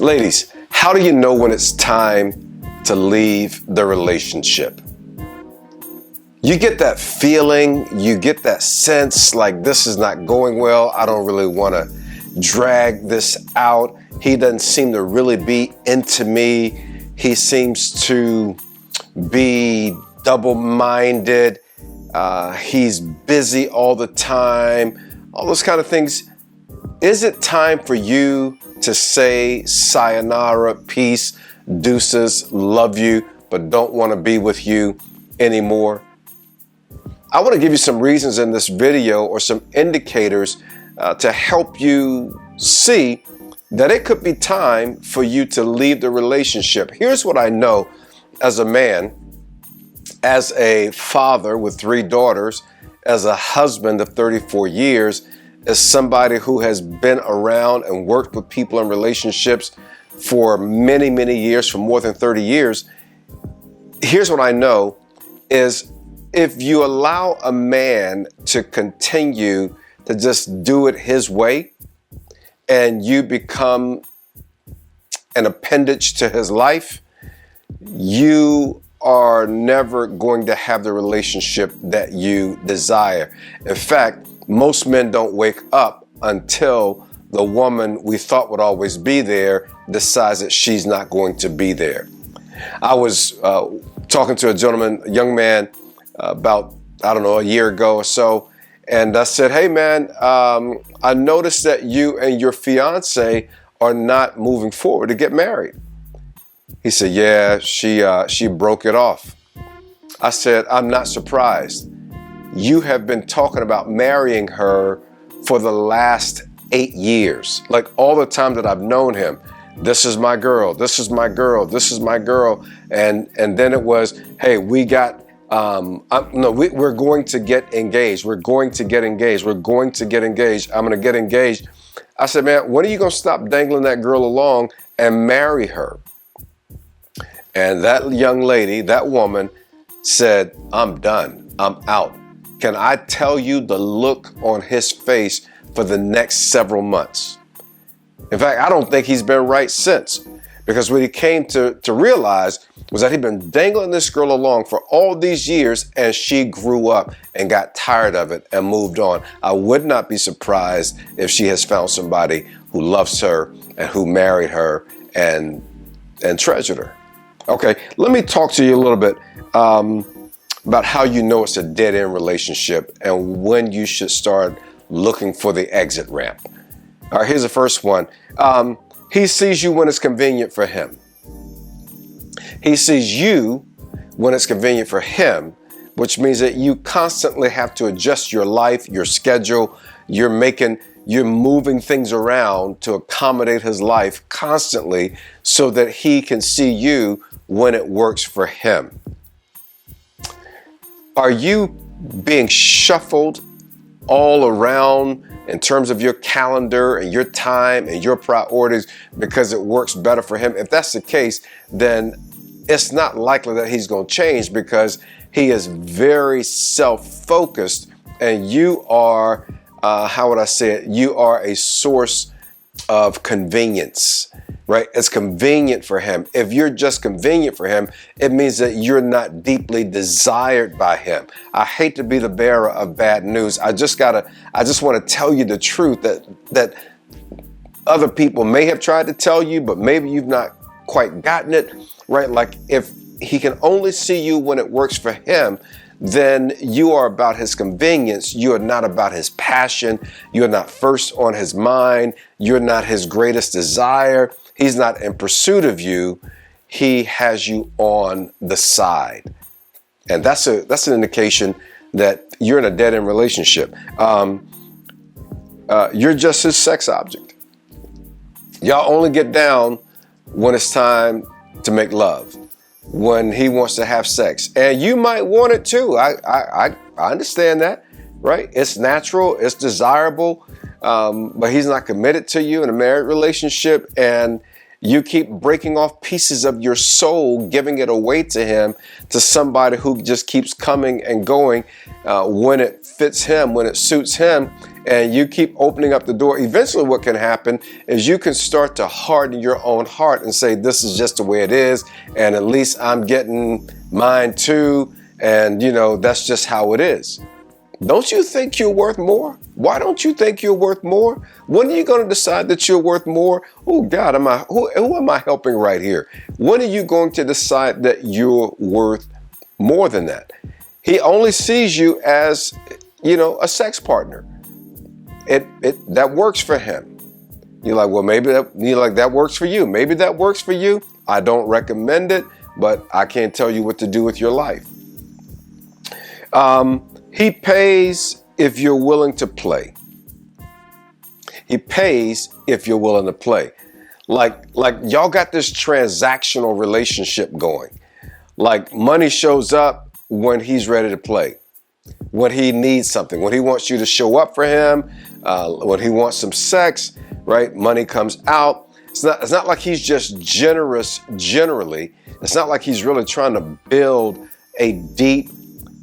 Ladies, how do you know when it's time to leave the relationship? You get that feeling, you get that sense like this is not going well. I don't really want to drag this out. He doesn't seem to really be into me. He seems to be double-minded. He's busy all the time, all those kind of things. Is it time for you to say sayonara, peace, deuces, love you, but don't want to be with you anymore? I want to give you some reasons in this video, or some indicators to help you see that it could be time for you to leave the relationship. Here's what I know as a man, as a father with 3 daughters, as a husband of 34 years, as somebody who has been around and worked with people in relationships for many, many years, for more than 30 years. Here's what I know is, if you allow a man to continue to just do it his way, and you become an appendage to his life, you are never going to have the relationship that you desire. In fact, most men don't wake up until the woman we thought would always be there decides that she's not going to be there. I was talking to a gentleman, a young man, about, a year ago or so, and I said, hey man, I noticed that you and your fiance are not moving forward to get married. He said, yeah, she broke it off. I said, I'm not surprised. You have been talking about marrying her for the last 8 years. Like all the time that I've known him, this is my girl, this is my girl, this is my girl. And then it was, hey, we got, we're going to get engaged. We're going to get engaged. We're going to get engaged. I'm going to get engaged. I said, man, when are you going to stop dangling that girl along and marry her? And that young lady, that woman said, I'm done. I'm out. Can I tell you the look on his face for the next several months? In fact, I don't think he's been right since, because what he came to realize was that he'd been dangling this girl along for all these years, and she grew up and got tired of it and moved on. I would not be surprised if she has found somebody who loves her and who married her and treasured her. Okay, let me talk to you a little bit about how you know it's a dead-end relationship and when you should start looking for the exit ramp. All right, here's the first one. He sees you when it's convenient for him. He sees you when it's convenient for him, which means that you constantly have to adjust your life, your schedule. You're moving things around to accommodate his life constantly so that he can see you when it works for him. Are you being shuffled all around in terms of your calendar and your time and your priorities because it works better for him? If that's the case, then it's not likely that he's going to change, because he is very self-focused, and you are, you are a source of convenience, right? It's convenient for him. If you're just convenient for him, it means that you're not deeply desired by him. I hate to be the bearer of bad news. I just want to tell you the truth that other people may have tried to tell you, but maybe you've not quite gotten it, right? Like, if he can only see you when it works for him, then you are about his convenience. You are not about his passion. You're not first on his mind. You're not his greatest desire. He's not in pursuit of you. He has you on the side. And that's an indication that you're in a dead-end relationship. You're just his sex object. Y'all only get down when it's time to make love, when he wants to have sex. And you might want it too. I understand that, right? It's natural, it's desirable, but he's not committed to you in a married relationship, and you keep breaking off pieces of your soul, giving it away to him, to somebody who just keeps coming and going when it fits him, when it suits him. and you keep opening up the door, eventually what can happen is you can start to harden your own heart and say, this is just the way it is, and at least I'm getting mine too, and that's just how it is. Don't you think you're worth more? Why don't you think you're worth more? When are you going to decide that you're worth more? Oh God, who am I helping right here? When are you going to decide that you're worth more than that? He only sees you as, a sex partner. That works for him. You're like, well, maybe that works for you. Maybe that works for you. I don't recommend it, but I can't tell you what to do with your life. He pays if you're willing to play. He pays if you're willing to play. Like y'all got this transactional relationship going. Like money shows up when he's ready to play, when he needs something, when he wants you to show up for him, when he wants some sex, right? Money comes out. It's not like he's just generous generally. It's not like he's really trying to build a deep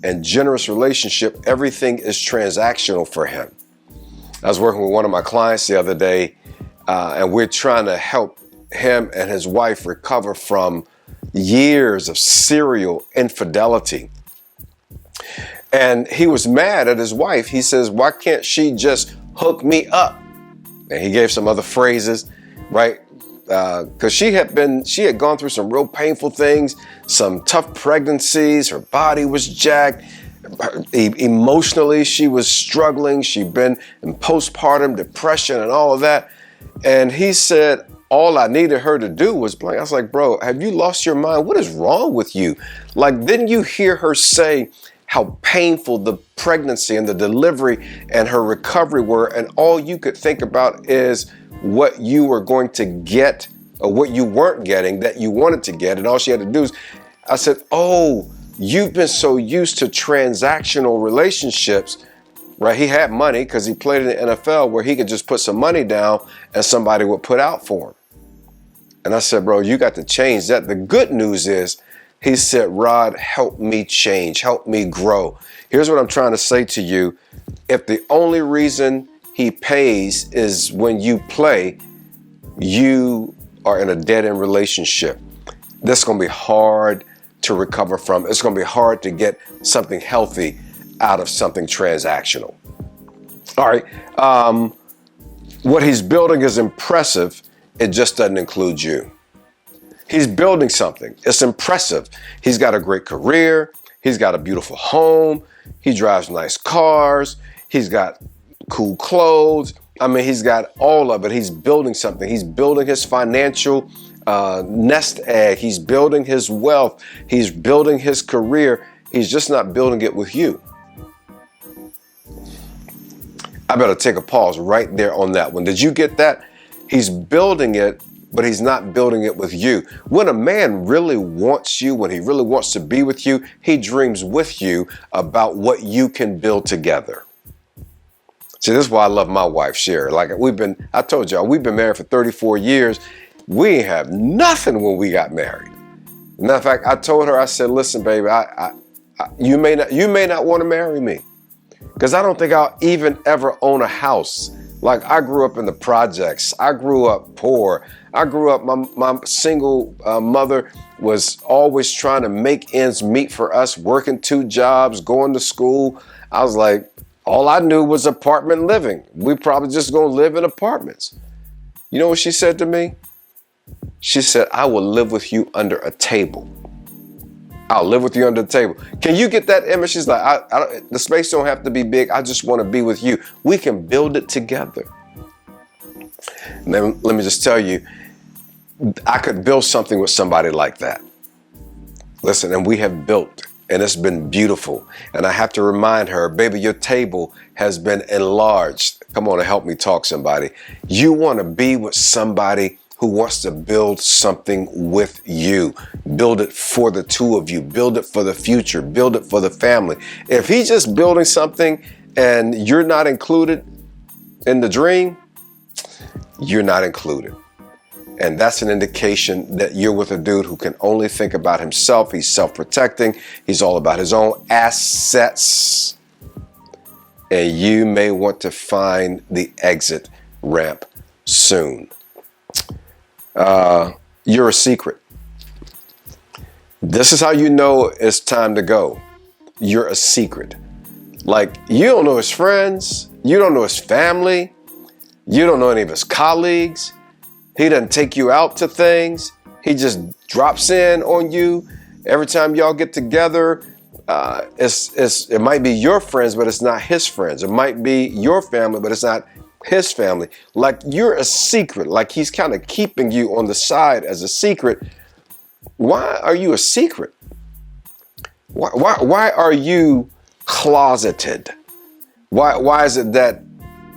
and generous relationship. Everything is transactional for him. I was working with one of my clients the other day, and we're trying to help him and his wife recover from years of serial infidelity. And he was mad at his wife. He says, why can't she just hook me up? And he gave some other phrases, right? Because she had gone through some real painful things, some tough pregnancies. Her body was jacked. Emotionally, she was struggling. She'd been in postpartum depression and all of that. And he said, all I needed her to do was blank. I was like, bro, have you lost your mind? What is wrong with you? Like, didn't you hear her say how painful the pregnancy and the delivery and her recovery were? And all you could think about is what you were going to get or what you weren't getting that you wanted to get. And all she had to do is, I said, oh, you've been so used to transactional relationships, right? He had money because he played in the NFL where he could just put some money down and somebody would put out for him. And I said, bro, you got to change that. The good news is, he said, Rod, help me change, help me grow. Here's what I'm trying to say to you. If the only reason he pays is when you play, you are in a dead-end relationship. That's going to be hard to recover from. It's going to be hard to get something healthy out of something transactional. All right. What he's building is impressive. It just doesn't include you. He's building something. It's impressive. He's got a great career. He's got a beautiful home. He drives nice cars. He's got cool clothes. I mean, he's got all of it. He's building something. He's building his financial nest egg. He's building his wealth. He's building his career. He's just not building it with you. I better take a pause right there on that one. Did you get that? He's building it, but he's not building it with you. When a man really wants you, when he really wants to be with you, he dreams with you about what you can build together. See, this is why I love my wife, Sherry. Like I told y'all, we've been married for 34 years. We ain't have nothing when we got married. Matter of fact, I told her, I said, listen, baby, you may not want to marry me because I don't think I'll even ever own a house. Like, I grew up in the projects. I grew up poor. I grew up, my single mother was always trying to make ends meet for us, working 2 jobs, going to school. I was like, all I knew was apartment living. We probably just gonna live in apartments. You know what she said to me? She said, I will live with you under a table. I'll live with you under the table. Can you get that image? She's like, the space don't have to be big. I just want to be with you. We can build it together. And then let me just tell you, I could build something with somebody like that. Listen, and we have built, and it's been beautiful. And I have to remind her, baby, your table has been enlarged. Come on and help me talk, somebody. You want to be with somebody who wants to build something with you. Build it for the two of you. Build it for the future. Build it for the family. If he's just building something and you're not included in the dream, you're not included. And that's an indication that you're with a dude who can only think about himself. He's self-protecting. He's all about his own assets. and you may want to find the exit ramp soon. You're a secret. This is how you know it's time to go. You're a secret. Like, you don't know his friends. You don't know his family. You don't know any of his colleagues. He doesn't take you out to things. He just drops in on you every time y'all get together. It might be your friends, but it's not his friends. It might be your family, but it's not his family. Like, you're a secret. Like, he's kind of keeping you on the side as a secret. Why are you a secret? Why are you closeted? Why is it that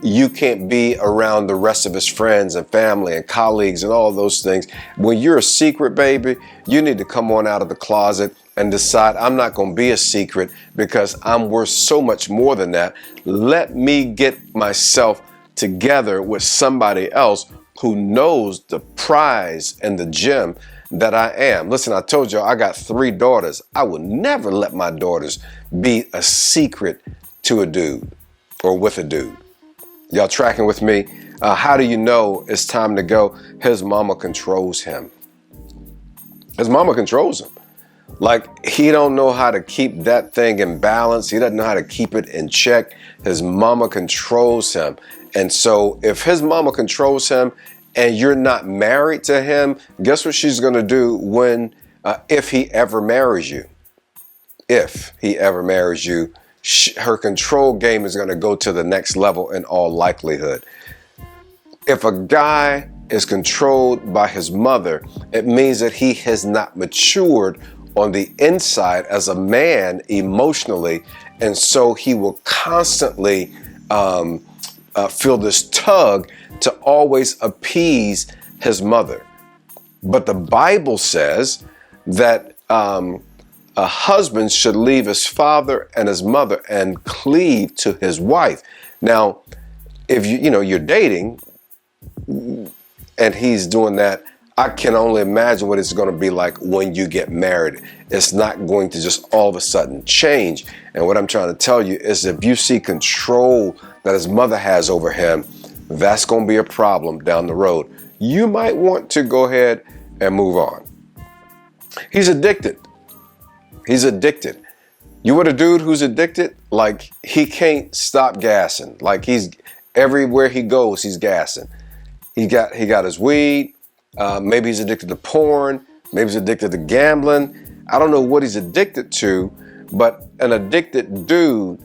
you can't be around the rest of his friends and family and colleagues and all those things? When you're a secret, baby, you need to come on out of the closet and decide, I'm not going to be a secret because I'm worth so much more than that. Let me get myself together with somebody else who knows the prize and the gem that I am. Listen, I told y'all I got 3 daughters. I will never let my daughters be a secret to a dude or with a dude. Y'all tracking with me? How do you know it's time to go? His mama controls him. His mama controls him. Like, he don't know how to keep that thing in balance. He doesn't know how to keep it in check. His mama controls him. And so if his mama controls him and you're not married to him, guess what she's going to do when, if he ever marries you? If he ever marries you, her control game is going to go to the next level in all likelihood. If a guy is controlled by his mother, it means that he has not matured on the inside as a man emotionally. And so he will constantly feel this tug to always appease his mother. But the Bible says that a husband should leave his father and his mother and cleave to his wife. Now, if you're dating and he's doing that, I can only imagine what it's going to be like when you get married. It's not going to just all of a sudden change. And what I'm trying to tell you is, if you see control that his mother has over him, that's going to be a problem down the road. You might want to go ahead and move on. He's addicted. He's addicted. You want a dude who's addicted? Like, he can't stop gassing. Like, he's everywhere he goes, he's gassing. He got his weed. Maybe he's addicted to porn. Maybe he's addicted to gambling. I don't know what he's addicted to, but an addicted dude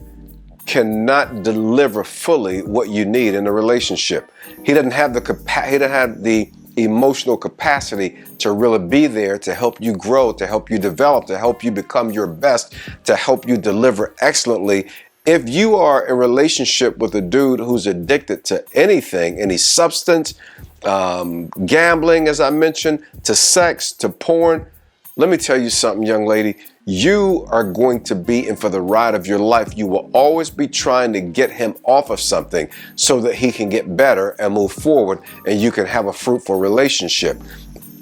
cannot deliver fully what you need in a relationship. He doesn't have the emotional capacity to really be there to help you grow, to help you develop, to help you become your best, to help you deliver excellently. If you are in a relationship with a dude who's addicted to anything, any substance, gambling, as I mentioned, to sex, to porn, let me tell you something, young lady. You are going to be in for the ride of your life. You will always be trying to get him off of something so that he can get better and move forward, and you can have a fruitful relationship.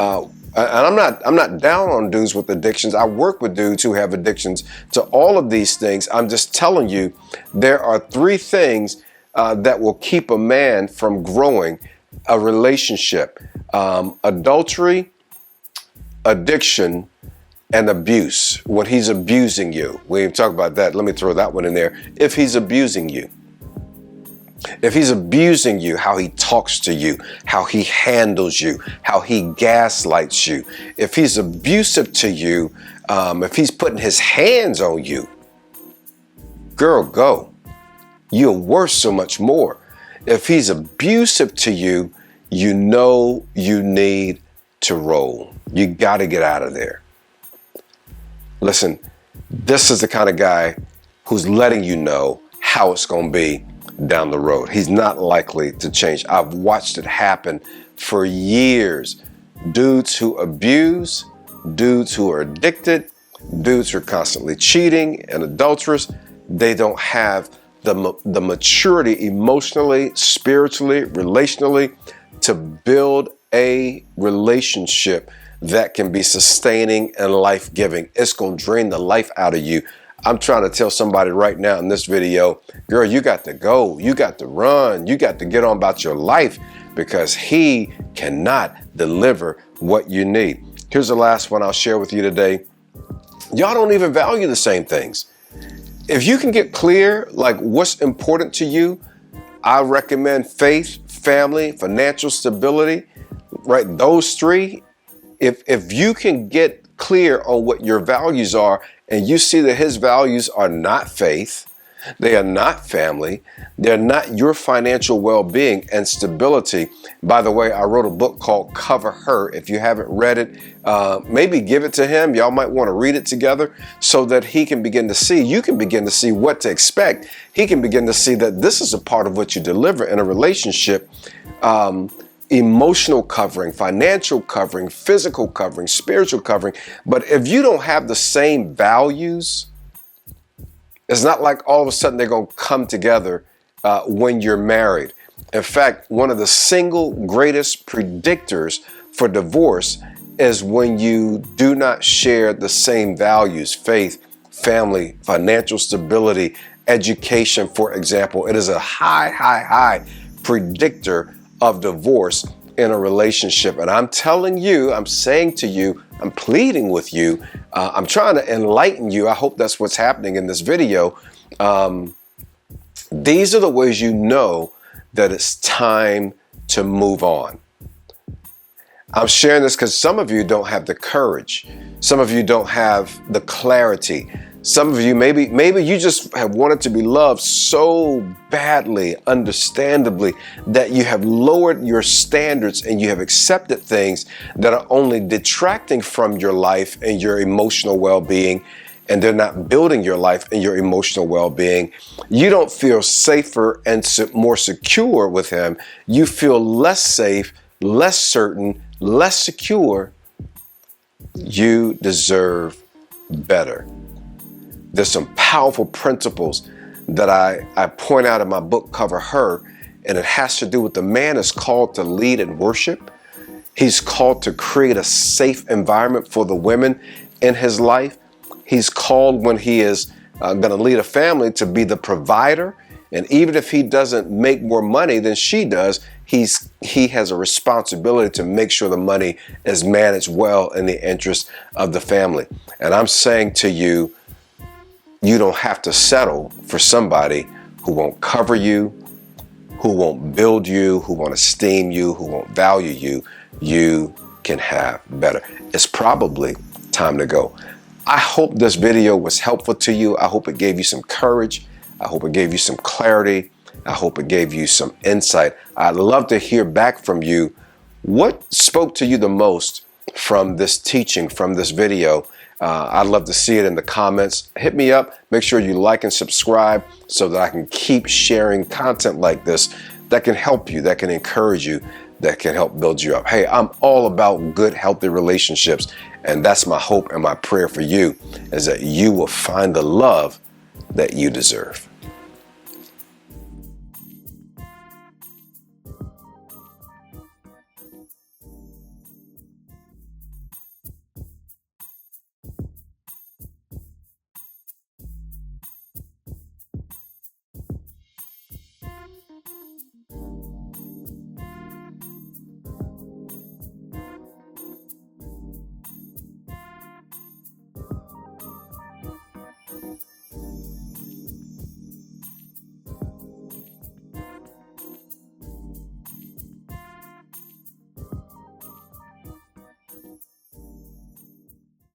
And I'm not down on dudes with addictions. I work with dudes who have addictions to all of these things. I'm just telling you, there are 3 things that will keep a man from growing a relationship: adultery, addiction, and abuse. When he's abusing you. We didn't talk about that. Let me throw that one in there. If he's abusing you. If he's abusing you, how he talks to you, how he handles you, how he gaslights you. If he's abusive to you, if he's putting his hands on you, girl, go. You're worth so much more. If he's abusive to you, you know you need to roll. You got to get out of there. Listen, this is the kind of guy who's letting you know how it's going to be down the road. He's not likely to change. I've watched it happen for years. Dudes who abuse, dudes who are addicted, dudes who are constantly cheating and adulterous, they don't have the maturity emotionally, spiritually, relationally to build a relationship that can be sustaining and life-giving. It's going to drain the life out of you. I'm trying to tell somebody right now in this video, girl, you got to go. You got to run. You got to get on about your life because he cannot deliver what you need. Here's the last one I'll share with you today. Y'all don't even value the same things. If you can get clear, like what's important to you, I recommend faith, family, financial stability, right? Those three. If you can get clear on what your values are and you see that his values are not faith, they are not family, they're not your financial well-being and stability. By the way, I wrote a book called Cover Her. If you haven't read it, maybe give it to him. Y'all might want to read it together so that he can begin to see, you can begin to see what to expect. He can begin to see that this is a part of what you deliver in a relationship. Emotional covering, financial covering, physical covering, spiritual covering. But if you don't have the same values, it's not like all of a sudden they're going to come together when you're married. In fact, one of the single greatest predictors for divorce is when you do not share the same values, faith, family, financial stability, education, for example. It is a high predictor of divorce in a relationship. And I'm telling you, I'm saying to you, I'm pleading with you, I'm trying to enlighten you. I hope that's what's happening in this video. These are the ways you know that it's time to move on. I'm sharing this because some of you don't have the courage. Some of you don't have the clarity. Some of you, maybe you just have wanted to be loved so badly, understandably, that you have lowered your standards and you have accepted things that are only detracting from your life and your emotional well-being, and they're not building your life and your emotional well-being. You don't feel safer and more secure with him. You feel less safe, less certain, less secure. You deserve better. There's some powerful principles that I point out in my book, Cover Her, and it has to do with the man is called to lead and worship. He's called to create a safe environment for the women in his life. He's called, when he is going to lead a family, to be the provider. And even if he doesn't make more money than she does, he has a responsibility to make sure the money is managed well in the interest of the family. And I'm saying to you, you don't have to settle for somebody who won't cover you, who won't build you, who won't esteem you, who won't value you. You can have better. It's probably time to go. I hope this video was helpful to you. I hope it gave you some courage. I hope it gave you some clarity. I hope it gave you some insight. I'd love to hear back from you. What spoke to you the most from this teaching, from this video? I'd love to see it in the comments. Hit me up. Make sure you like and subscribe so that I can keep sharing content like this that can help you, that can encourage you, that can help build you up. Hey, I'm all about good, healthy relationships. And that's my hope and my prayer for you, is that you will find the love that you deserve.